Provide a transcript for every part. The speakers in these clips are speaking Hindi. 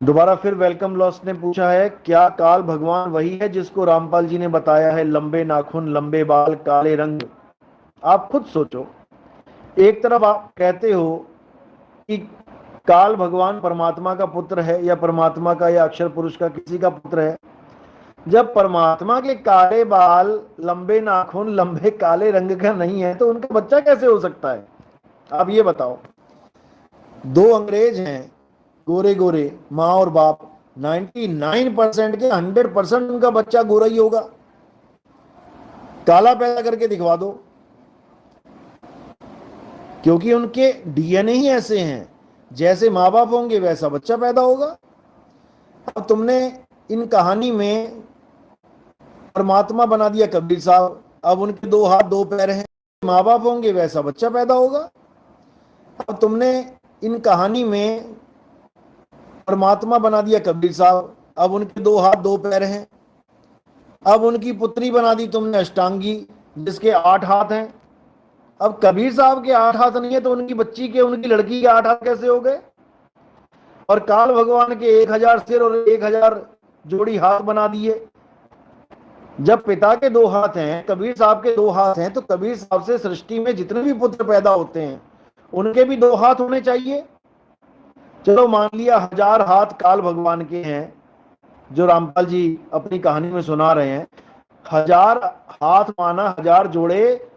दोबारा फिर वेलकम लॉस ने पूछा है, क्या काल भगवान वही है जिसको रामपाल जी ने बताया है, लंबे नाखून, लंबे बाल, काले रंग? आप खुद सोचो। एक तरफ आप कहते हो कि काल भगवान परमात्मा का पुत्र है, या परमात्मा का या अक्षर पुरुष का किसी का पुत्र है। जब परमात्मा के काले बाल, लंबे नाखून, लंबे काले रंग का नहीं है तो उनका बच्चा कैसे हो सकता है? आप ये बताओ। दो अंग्रेज हैं, गोरे गोरे, माँ और बाप। 99% के 100% उनका बच्चा गोरा ही होगा। काला पैदा करके दिखवा दो, क्योंकि उनके डीएनए ही ऐसे हैं। जैसे माँ बाप होंगे वैसा बच्चा पैदा होगा। अब तुमने इन कहानी में परमात्मा बना दिया कबीर साहब। अब उनके दो हाथ दो पैर हैं, माँ बाप होंगे वैसा बच्चा पैदा होगा। अब तुमने इन कहानी में परमात्मा बना दिया कबीर साहब। अब उनके दो हाथ दो पैर हैं। अब उनकी पुत्री बना दी तुमने अष्टांगी, जिसके 8 हाथ हैं। अब कबीर साहब के 8 हाथ नहीं है तो उनकी बच्ची के, उनकी लड़की के 8 हाथ कैसे हो गए? और काल भगवान के 1000 सिर और 1000 जोड़ी हाथ बना दिए। जब पिता के 2 हाथ हैं, कबीर साहब के 2 हाथ हैं, तो कबीर साहब से सृष्टि में जितने भी पुत्र पैदा होते हैं उनके भी 2 हाथ होने चाहिए। चलो मान लिया 1000 हाथ काल भगवान के हैं, जो रामपाल जी अपनी कहानी में सुना रहे हैं। 1000 हाथ माना, 1000 जोड़े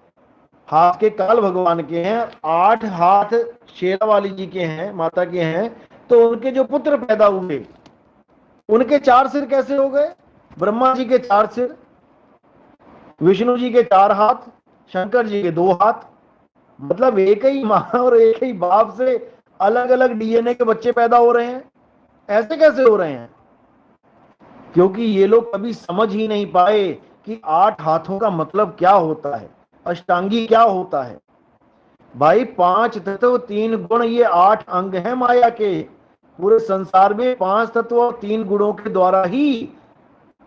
हाथ के काल भगवान के हैं, 8 हाथ शेरा वाली जी के हैं, माता के हैं। तो उनके जो पुत्र पैदा हुए उनके 4 सिर कैसे हो गए? ब्रह्मा जी के 4 सिर, विष्णु जी के 4 हाथ, शंकर जी के 2 हाथ। मतलब एक ही माँ और एक ही बाप से अलग अलग डीएनए के बच्चे पैदा हो रहे हैं। ऐसे कैसे हो रहे हैं? क्योंकि ये लोग कभी समझ ही नहीं पाए कि 8 हाथों का मतलब क्या होता है, अष्टांगी क्या होता है। भाई 5 तत्व 3 गुण, ये 8 अंग हैं माया के। पूरे संसार में 5 तत्व और 3 गुणों के द्वारा ही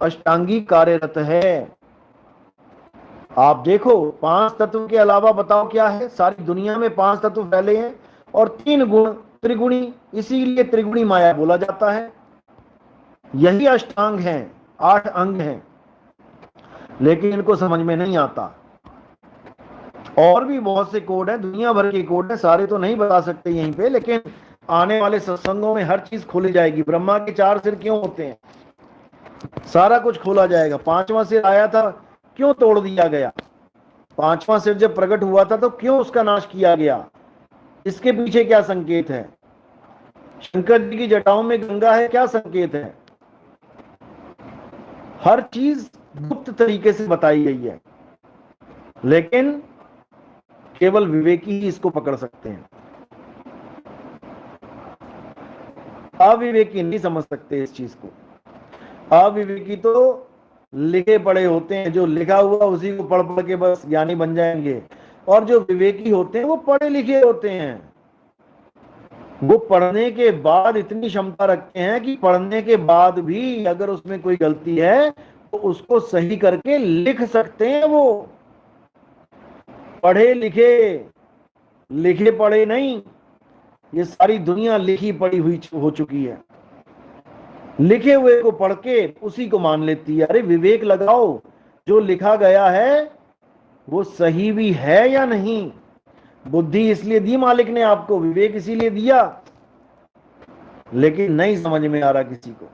अष्टांगी कार्यरत है। आप देखो, 5 तत्व के अलावा बताओ क्या है? सारी दुनिया में 5 तत्व फैले हैं और 3 गुण, त्रिगुणी, इसीलिए त्रिगुणी माया बोला जाता है। यही अष्टांग हैं, 8 अंग हैं, लेकिन इनको समझ में नहीं आता। और भी बहुत से कोड हैं, दुनिया भर के कोड हैं, सारे तो नहीं बता सकते यहीं पे, लेकिन आने वाले सत्संगों में हर चीज खोली जाएगी। ब्रह्मा के 4 सिर क्यों होते हैं, सारा कुछ खोला जाएगा। 5वां सिर आया था, क्यों तोड़ दिया गया? 5वां सिर जब प्रकट हुआ था तो क्यों उसका नाश किया गया? इसके पीछे क्या संकेत है? शंकर जी की जटाओं में गंगा है, क्या संकेत है? हर चीज गुप्त तरीके से बताई गई है, लेकिन केवल विवेकी ही इसको पकड़ सकते हैं। अविवेकी नहीं समझ सकते इस चीज को। अविवेकी तो लिखे पढ़े होते हैं, जो लिखा हुआ उसी को पढ़ पढ़ के बस ज्ञानी बन जाएंगे। और जो विवेकी होते हैं वो पढ़े लिखे होते हैं, वो पढ़ने के बाद इतनी क्षमता रखते हैं कि पढ़ने के बाद भी अगर उसमें कोई गलती है तो उसको सही करके लिख सकते हैं। वो पढ़े लिखे, लिखे पढ़े नहीं। ये सारी दुनिया लिखी पढ़ी हुई हो चुकी है, लिखे हुए को पढ़ के उसी को मान लेती है। अरे विवेक लगाओ, जो लिखा गया है वो सही भी है या नहीं। बुद्धि इसलिए दी मालिक ने आपको, विवेक इसीलिए दिया, लेकिन नहीं समझ में आ रहा किसी को।